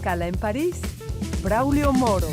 Escala en París, Braulio Moro.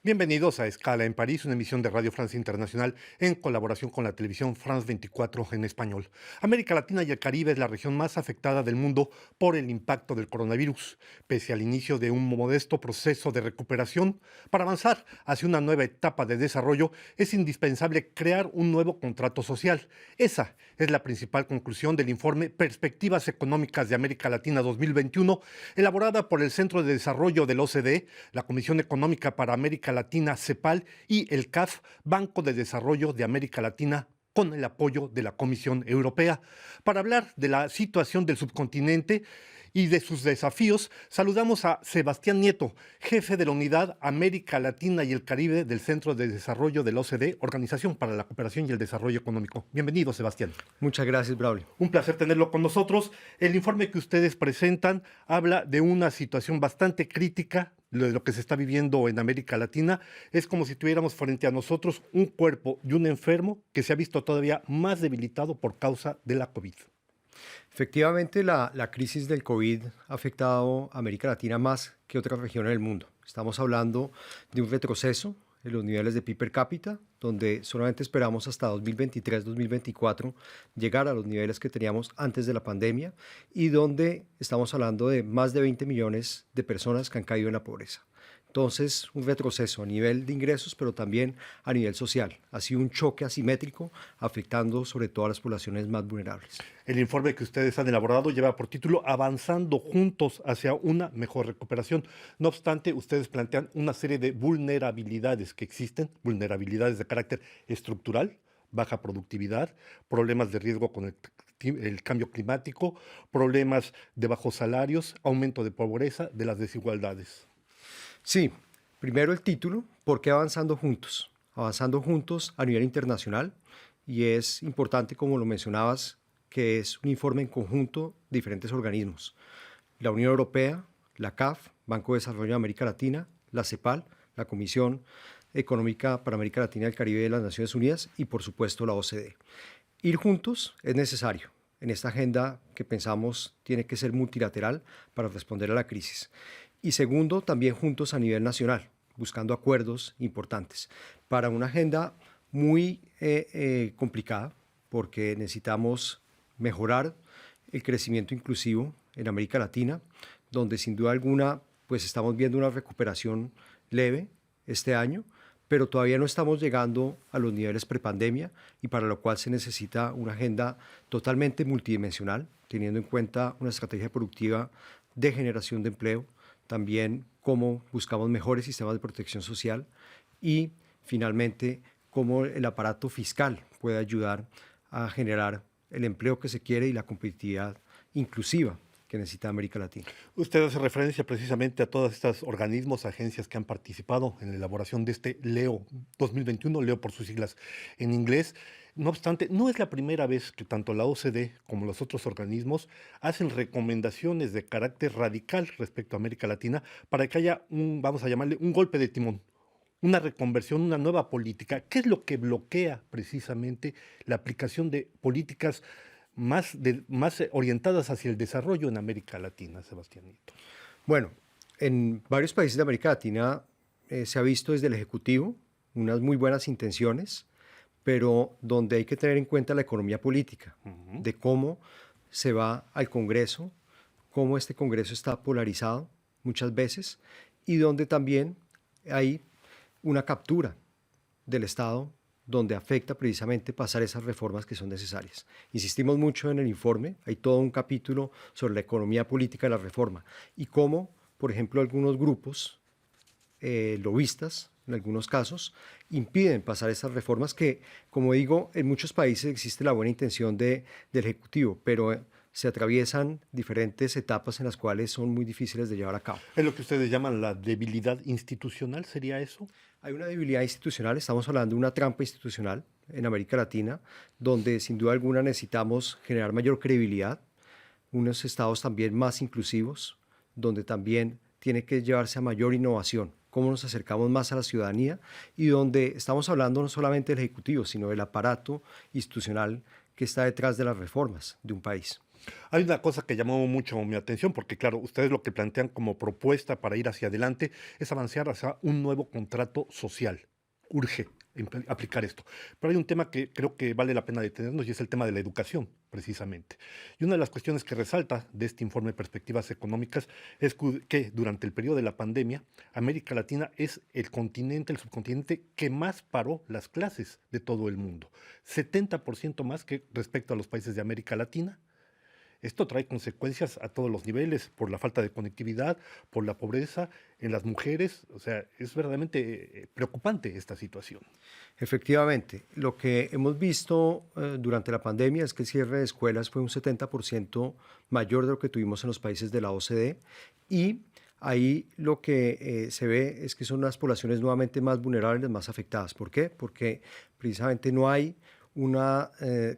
Bienvenidos a Escala en París, una emisión de Radio Francia Internacional en colaboración con la televisión France 24 en español. América Latina y el Caribe es la región más afectada del mundo por el impacto del coronavirus. Pese al inicio de un modesto proceso de recuperación, para avanzar hacia una nueva etapa de desarrollo es indispensable crear un nuevo contrato social. Esa es la principal conclusión del informe Perspectivas Económicas de América Latina 2021, elaborada por el Centro de Desarrollo del OCDE, la Comisión Económica para América Latina, CEPAL, y el CAF, Banco de Desarrollo de América Latina, con el apoyo de la Comisión Europea. Para hablar de la situación del subcontinente y de sus desafíos, saludamos a Sebastián Nieto, jefe de la Unidad América Latina y el Caribe del Centro de Desarrollo de la OCDE, Organización para la Cooperación y el Desarrollo Económico. Bienvenido, Sebastián. Muchas gracias, Braulio. Un placer tenerlo con nosotros. El informe que ustedes presentan habla de una situación bastante crítica de lo que se está viviendo en América Latina. Es como si tuviéramos frente a nosotros un cuerpo y un enfermo que se ha visto todavía más debilitado por causa de la COVID. Efectivamente, la crisis del COVID ha afectado a América Latina más que otras regiones del mundo. Estamos hablando de un retroceso en los niveles de PIB per cápita, donde solamente esperamos hasta 2023-2024 llegar a los niveles que teníamos antes de la pandemia y donde estamos hablando de más de 20 millones de personas que han caído en la pobreza. Entonces, un retroceso a nivel de ingresos, pero también a nivel social. Ha sido un choque asimétrico afectando sobre todo a las poblaciones más vulnerables. El informe que ustedes han elaborado lleva por título Avanzando juntos hacia una mejor recuperación. No obstante, ustedes plantean una serie de vulnerabilidades que existen, vulnerabilidades de carácter estructural, baja productividad, problemas de riesgo con el cambio climático, problemas de bajos salarios, aumento de pobreza, de las desigualdades. Sí, primero el título, ¿por qué avanzando juntos? Avanzando juntos a nivel internacional, y es importante, como lo mencionabas, que es un informe en conjunto de diferentes organismos. La Unión Europea, la CAF, Banco de Desarrollo de América Latina, la CEPAL, la Comisión Económica para América Latina y el Caribe de las Naciones Unidas y, por supuesto, la OCDE. Ir juntos es necesario en esta agenda que pensamos tiene que ser multilateral para responder a la crisis. Y segundo, también juntos a nivel nacional, buscando acuerdos importantes para una agenda muy complicada, porque necesitamos mejorar el crecimiento inclusivo en América Latina, donde sin duda alguna pues estamos viendo una recuperación leve este año, pero todavía no estamos llegando a los niveles prepandemia y para lo cual se necesita una agenda totalmente multidimensional, teniendo en cuenta una estrategia productiva de generación de empleo, también cómo buscamos mejores sistemas de protección social y finalmente cómo el aparato fiscal puede ayudar a generar el empleo que se quiere y la competitividad inclusiva que necesita América Latina. Usted hace referencia precisamente a todos estos organismos, agencias que han participado en la elaboración de este LEO 2021, LEO por sus siglas en inglés. No obstante, no es la primera vez que tanto la OCDE como los otros organismos hacen recomendaciones de carácter radical respecto a América Latina para que haya vamos a llamarle, un golpe de timón, una reconversión, una nueva política. ¿Qué es lo que bloquea precisamente la aplicación de políticas más orientadas hacia el desarrollo en América Latina, Sebastián Nieto? Bueno, en varios países de América Latina se ha visto desde el Ejecutivo unas muy buenas intenciones, pero donde hay que tener en cuenta la economía política, de cómo se va al Congreso, cómo este Congreso está polarizado muchas veces y donde también hay una captura del Estado donde afecta precisamente pasar esas reformas que son necesarias. Insistimos mucho en el informe, hay todo un capítulo sobre la economía política de la reforma y cómo, por ejemplo, algunos grupos lobistas, en algunos casos, impiden pasar esas reformas que, como digo, en muchos países existe la buena intención del Ejecutivo, pero se atraviesan diferentes etapas en las cuales son muy difíciles de llevar a cabo. ¿Es lo que ustedes llaman la debilidad institucional? ¿Sería eso? Hay una debilidad institucional, estamos hablando de una trampa institucional en América Latina, donde sin duda alguna necesitamos generar mayor credibilidad, unos estados también más inclusivos, donde también tiene que llevarse a mayor innovación, cómo nos acercamos más a la ciudadanía y donde estamos hablando no solamente del Ejecutivo, sino del aparato institucional que está detrás de las reformas de un país. Hay una cosa que llamó mucho mi atención, porque claro, ustedes lo que plantean como propuesta para ir hacia adelante es avanzar hacia un nuevo contrato social. Urge aplicar esto. Pero hay un tema que creo que vale la pena detenernos y es el tema de la educación, precisamente. Y una de las cuestiones que resalta de este informe de perspectivas económicas es que durante el periodo de la pandemia, América Latina es el continente, el subcontinente que más paró las clases de todo el mundo. 70% más que respecto a los países de América Latina. Esto trae consecuencias a todos los niveles, por la falta de conectividad, por la pobreza en las mujeres. O sea, es verdaderamente preocupante esta situación. Efectivamente, lo que hemos visto durante la pandemia es que el cierre de escuelas fue un 70% mayor de lo que tuvimos en los países de la OCDE y ahí lo que se ve es que son las poblaciones nuevamente más vulnerables, más afectadas. ¿Por qué? Porque precisamente no hay una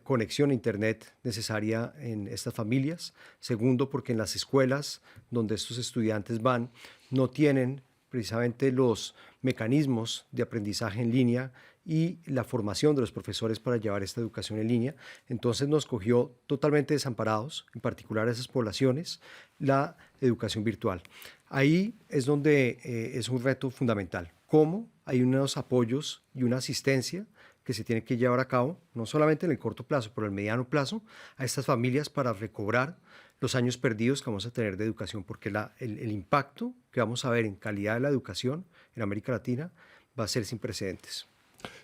conexión a Internet necesaria en estas familias. Segundo, porque en las escuelas donde estos estudiantes van no tienen precisamente los mecanismos de aprendizaje en línea y la formación de los profesores para llevar esta educación en línea. Entonces nos cogió totalmente desamparados, en particular a esas poblaciones, la educación virtual. Ahí es donde es un reto fundamental. ¿Cómo? Hay unos apoyos y una asistencia que se tiene que llevar a cabo, no solamente en el corto plazo, pero en el mediano plazo, a estas familias para recobrar los años perdidos que vamos a tener de educación, porque el impacto que vamos a ver en calidad de la educación en América Latina va a ser sin precedentes.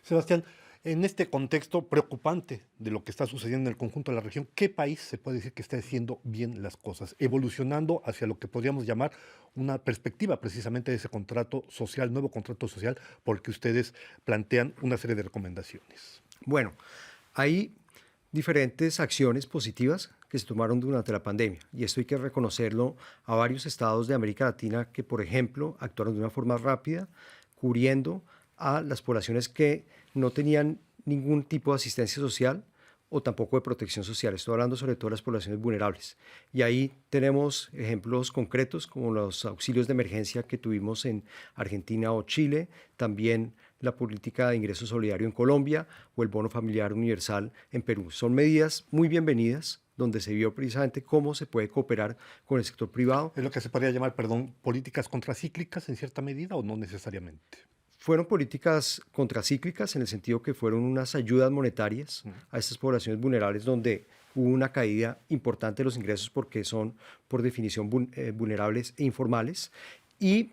Sebastián, en este contexto preocupante de lo que está sucediendo en el conjunto de la región, ¿qué país se puede decir que está haciendo bien las cosas, evolucionando hacia lo que podríamos llamar una perspectiva precisamente de ese contrato social, nuevo contrato social, porque ustedes plantean una serie de recomendaciones? Bueno, hay diferentes acciones positivas que se tomaron durante la pandemia y esto hay que reconocerlo a varios estados de América Latina que, por ejemplo, actuaron de una forma rápida, cubriendo a las poblaciones que no tenían ningún tipo de asistencia social o tampoco de protección social. Estoy hablando sobre todo de las poblaciones vulnerables. Y ahí tenemos ejemplos concretos como los auxilios de emergencia que tuvimos en Argentina o Chile, también la política de ingreso solidario en Colombia o el bono familiar universal en Perú. Son medidas muy bienvenidas donde se vio precisamente cómo se puede cooperar con el sector privado. Es lo que se podría llamar, perdón, políticas contracíclicas en cierta medida o no necesariamente. Fueron políticas contracíclicas en el sentido que fueron unas ayudas monetarias a estas poblaciones vulnerables donde hubo una caída importante de los ingresos porque son por definición vulnerables e informales. Y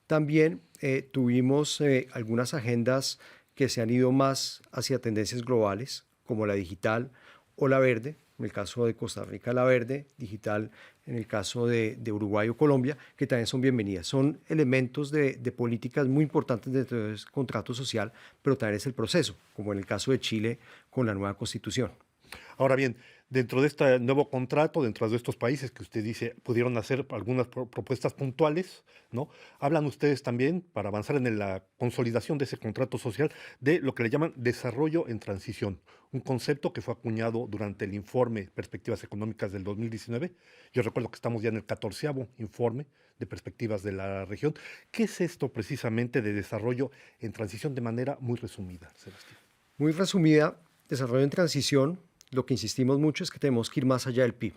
también tuvimos algunas agendas que se han ido más hacia tendencias globales como la digital o la verde. En el caso de Costa Rica, la verde, digital en el caso de Uruguay o Colombia, que también son bienvenidas. Son elementos de políticas muy importantes dentro del contrato social, pero también es el proceso, como en el caso de Chile con la nueva constitución. Ahora bien, dentro de este nuevo contrato, dentro de estos países que usted dice pudieron hacer algunas propuestas puntuales, ¿no? Hablan ustedes también, para avanzar en la consolidación de ese contrato social, de lo que le llaman desarrollo en transición, un concepto que fue acuñado durante el informe Perspectivas Económicas del 2019. Yo recuerdo que estamos ya en el 14º informe de perspectivas de la región. ¿Qué es esto precisamente de desarrollo en transición de manera muy resumida, Sebastián? Muy resumida, desarrollo en transición. Lo que insistimos mucho es que tenemos que ir más allá del PIB.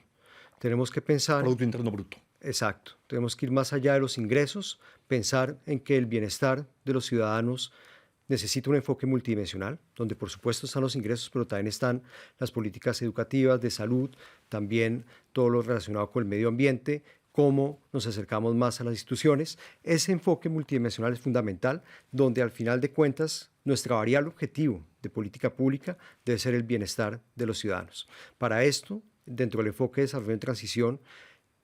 Tenemos que pensar... Producto Interno Bruto. Exacto. Tenemos que ir más allá de los ingresos, pensar en que el bienestar de los ciudadanos necesita un enfoque multidimensional, donde por supuesto están los ingresos, pero también están las políticas educativas, de salud, también todo lo relacionado con el medio ambiente, cómo nos acercamos más a las instituciones. Ese enfoque multidimensional es fundamental, donde al final de cuentas nuestra variable objetivo de política pública debe ser el bienestar de los ciudadanos. Para esto, dentro del enfoque de desarrollo en transición,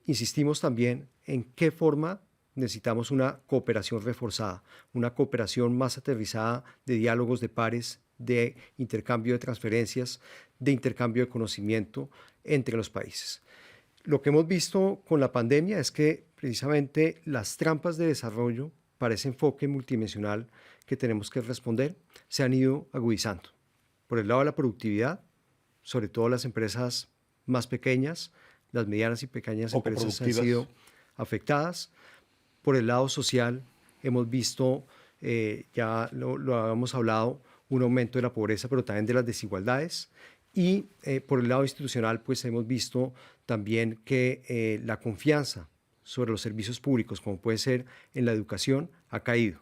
insistimos también en qué forma necesitamos una cooperación reforzada, una cooperación más aterrizada de diálogos de pares, de intercambio de transferencias, de intercambio de conocimiento entre los países. Lo que hemos visto con la pandemia es que precisamente las trampas de desarrollo para ese enfoque multidimensional que tenemos que responder se han ido agudizando. Por el lado de la productividad, sobre todo las empresas más pequeñas, las medianas y pequeñas empresas han sido afectadas. Por el lado social, hemos visto, ya lo habíamos hablado, un aumento de la pobreza, pero también de las desigualdades. Y por el lado institucional, pues hemos visto también que la confianza sobre los servicios públicos, como puede ser en la educación, ha caído.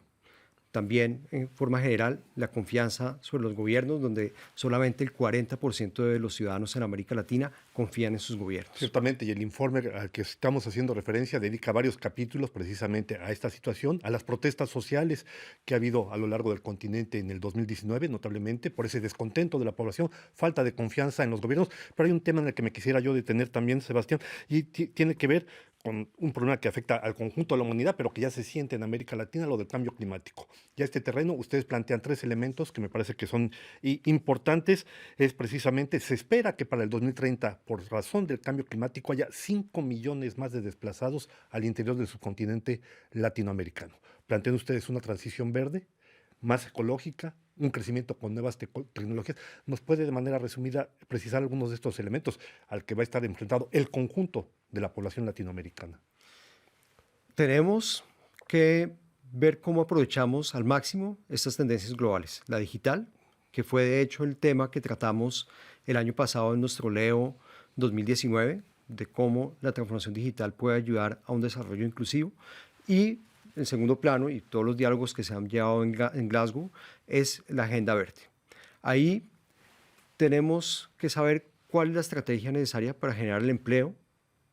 También, en forma general, la confianza sobre los gobiernos, donde solamente el 40% de los ciudadanos en América Latina confían en sus gobiernos. Ciertamente, y el informe al que estamos haciendo referencia dedica varios capítulos precisamente a esta situación, a las protestas sociales que ha habido a lo largo del continente en el 2019, notablemente por ese descontento de la población, falta de confianza en los gobiernos. Pero hay un tema en el que me quisiera yo detener también, Sebastián, y tiene que ver con un problema que afecta al conjunto de la humanidad, pero que ya se siente en América Latina, lo del cambio climático. Ya este terreno, ustedes plantean 3 elementos que me parece que son importantes. Es precisamente, se espera que para el 2030, por razón del cambio climático, haya 5 millones más de desplazados al interior del subcontinente latinoamericano. ¿Plantean ustedes una transición verde, más ecológica, un crecimiento con nuevas tecnologías? ¿Nos puede de manera resumida precisar algunos de estos elementos al que va a estar enfrentado el conjunto de la población latinoamericana? Tenemos que ver cómo aprovechamos al máximo estas tendencias globales. La digital, que fue de hecho el tema que tratamos el año pasado en nuestro Leo 2019, de cómo la transformación digital puede ayudar a un desarrollo inclusivo. Y en segundo plano, y todos los diálogos que se han llevado en Glasgow, es la agenda verde. Ahí tenemos que saber cuál es la estrategia necesaria para generar el empleo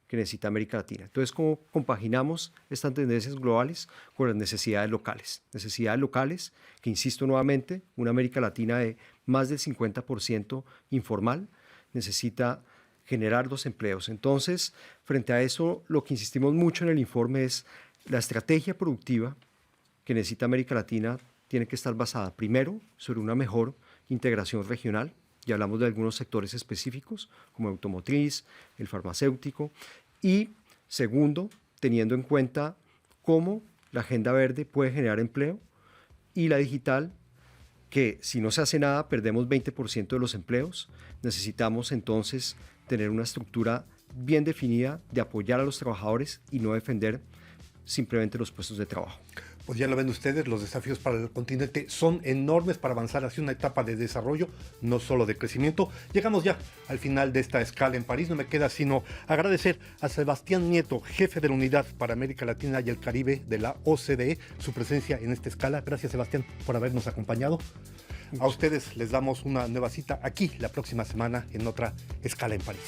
que necesita América Latina. Entonces, ¿cómo compaginamos estas tendencias globales con las necesidades locales? Necesidades locales que, insisto nuevamente, una América Latina de más del 50% informal necesita generar los empleos. Entonces, frente a eso, lo que insistimos mucho en el informe es la estrategia productiva que necesita América Latina tiene que estar basada, primero, sobre una mejor integración regional. Ya hablamos de algunos sectores específicos, como el automotriz, el farmacéutico. Y segundo, teniendo en cuenta cómo la agenda verde puede generar empleo y la digital, que si no se hace nada, perdemos 20% de los empleos. Necesitamos entonces tener una estructura bien definida de apoyar a los trabajadores y no defender simplemente los puestos de trabajo. Pues ya lo ven ustedes, los desafíos para el continente son enormes para avanzar hacia una etapa de desarrollo, no solo de crecimiento. Llegamos ya al final de esta escala en París. No me queda sino agradecer a Sebastián Nieto, jefe de la Unidad para América Latina y el Caribe de la OCDE, su presencia en esta escala. Gracias, Sebastián, por habernos acompañado. A ustedes les damos una nueva cita aquí la próxima semana en otra escala en París.